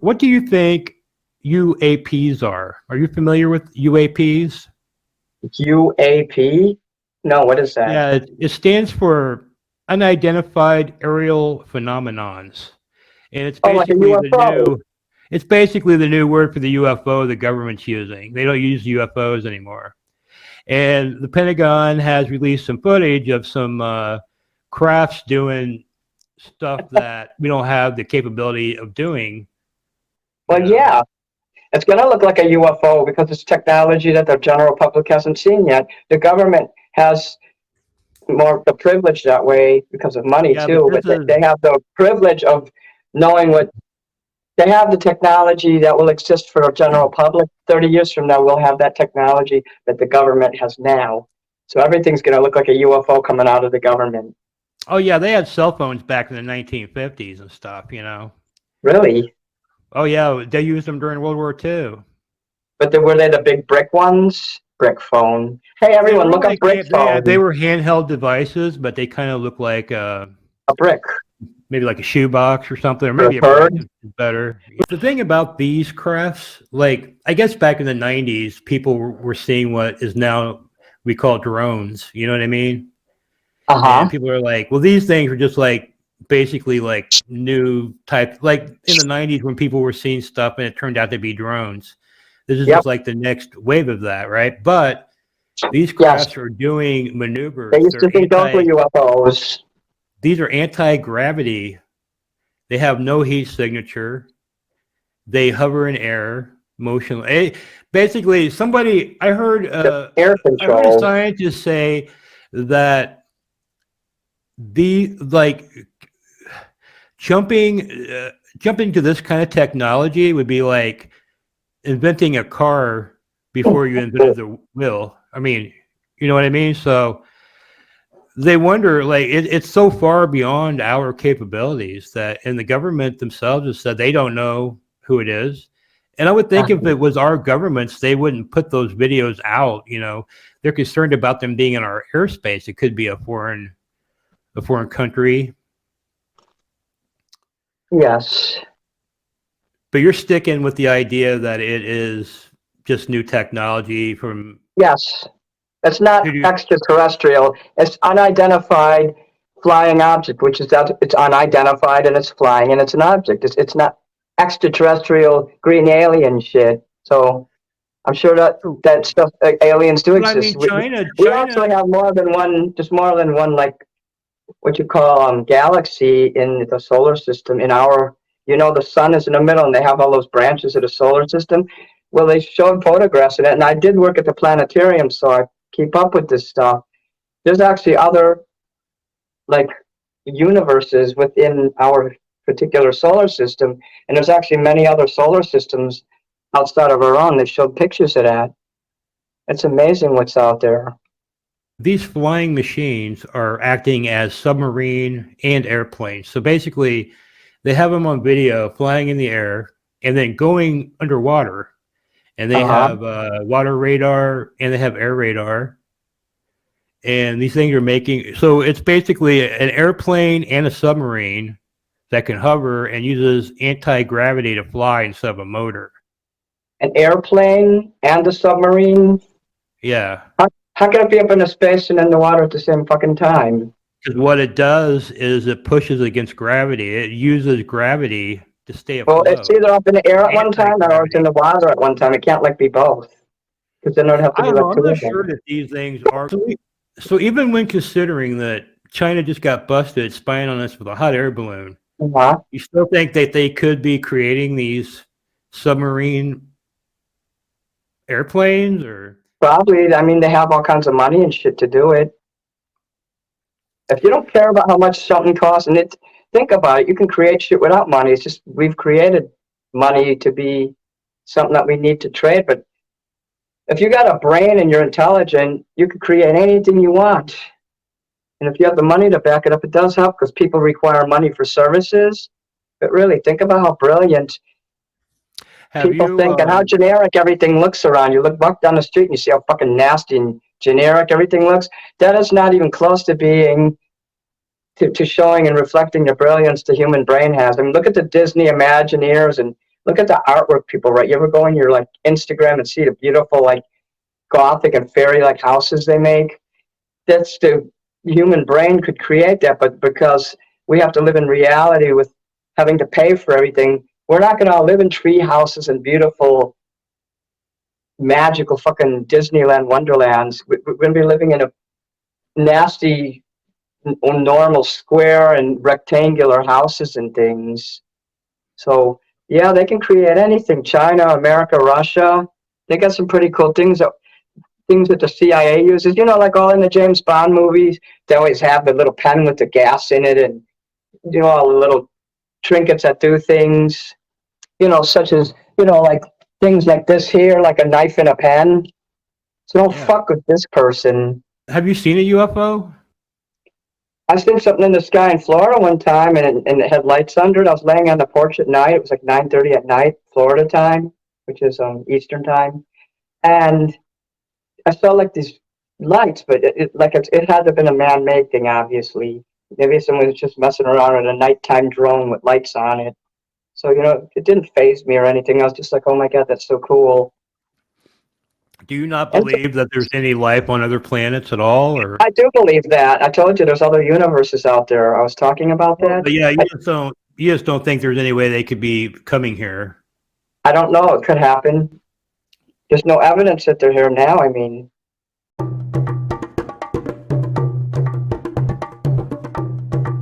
what do you think UAPs are? Are you familiar with UAPs? UAP? No, what is that? Yeah, it stands for unidentified aerial phenomenons, and Oh, like a UFO. it's basically the new word for the UFO the government's using. They don't use UFOs anymore. And the Pentagon has released some footage of some crafts doing stuff that we don't have the capability of doing. Well, yeah, it's going to look like a UFO because it's technology that the general public hasn't seen yet. The government has more the privilege that way because of money too, but they have the privilege of knowing what they have the technology that will exist for a general public. 30 years from now, we'll have that technology that the government has now. So everything's going to look like a UFO coming out of the government. Oh, yeah, they had cell phones back in the 1950s and stuff, you know. Really? Oh, yeah, they used them during World War II. But were they the big brick ones? Brick phone. Hey, everyone, look up brick phone. They were handheld devices, but they kind of look like a brick. Maybe like a shoebox or something, or maybe a brick is better. The thing about these crafts, like, I guess back in the 90s, people were seeing what is now we call drones. You know what I mean? And people are like, well, these things are just like basically like new type, like in the 90s when people were seeing stuff and it turned out to be drones. This is just like the next wave of that, right? But these crafts are doing maneuvers. They used to think those were UFOs. These are anti-gravity. They have no heat signature. They hover in air, motionless. Basically, I heard air control. I heard a scientist say that jumping to this kind of technology would be like inventing a car before you invented the wheel. I mean, you know what I mean? So they wonder, like, it's so far beyond our capabilities that, and the government themselves has said they don't know who it is. And I would think if it was our governments, they wouldn't put those videos out. You know, they're concerned about them being in our airspace. It could be a foreign country. Yes. But you're sticking with the idea that it is just new technology from. Yes. It's not extraterrestrial. It's unidentified flying object, which is that it's unidentified and it's flying and it's an object. It's not extraterrestrial green alien shit. So I'm sure that stuff aliens do exist. I mean, we actually have more than one like what you call galaxy in the solar system. In our, the sun is in the middle and they have all those branches of the solar system. Well, they showed photographs of it, and I did work at the planetarium, so I keep up with this stuff. There's actually other like universes within our particular solar system, and there's actually many other solar systems outside of our own. They showed pictures of that. It's amazing what's out there. These flying machines are acting as submarine and airplanes. So basically, they have them on video flying in the air and then going underwater. And they have water radar and they have air radar. And these things are making, so it's basically an airplane and a submarine that can hover and uses anti-gravity to fly instead of a motor. An airplane and a submarine? Yeah. How can it be up in space and in the water at the same fucking time? Because what it does is it pushes against gravity. It uses gravity to stay afloat. Well, it's either up in the air at one time or it's in the water at one time. It can't be both. Because then it would have to be like I'm not sure that these things are. So even when considering that China just got busted spying on us with a hot air balloon, you still think that they could be creating these submarine airplanes or? Probably. I mean, they have all kinds of money and shit to do it. If you don't care about how much something costs, and think about it, you can create shit without money. It's just we've created money to be something that we need to trade. But if you got a brain and you're intelligent, you can create anything you want. And if you have the money to back it up, it does help because people require money for services. But really, think about how brilliant people think and how generic everything looks around you. Walk down the street and you see how fucking nasty and generic everything looks. That is not even close to being to showing and reflecting the brilliance the human brain has. I mean, look at the Disney Imagineers and Look at the artwork people write. You ever go on your like Instagram and see the beautiful like gothic and fairy like houses they make? That's the human brain could create that, but because we have to live in reality with having to pay for everything, we're not going to live in tree houses and beautiful, magical fucking Disneyland wonderlands. We're going to be living in a nasty, normal square and rectangular houses and things. So yeah, they can create anything. China, America, Russia. They got some pretty cool things that the CIA uses. You know, like all in the James Bond movies, they always have the little pen with the gas in it, and you know all the little trinkets that do things. You know, such as like things like this here, like a knife and a pen. So don't Yeah. fuck with this person. Have you seen a UFO? I seen something in the sky in Florida one time, and it had lights under it. I was laying on the porch at night. It was like 9:30 at night, Florida time, which is Eastern time, and I saw like these lights, but it had to have been a man-made thing, obviously. Maybe someone was just messing around with a nighttime drone with lights on it. So it didn't phase me or anything. I was just like, oh my god, that's so cool. Do you not And so believe that there's any life on other planets at all, or? I do believe that. I told you there's other universes out there. I was talking about that. But yeah, you just don't think there's any way they could be coming here. I don't know. It could happen. There's no evidence that they're here now. I mean,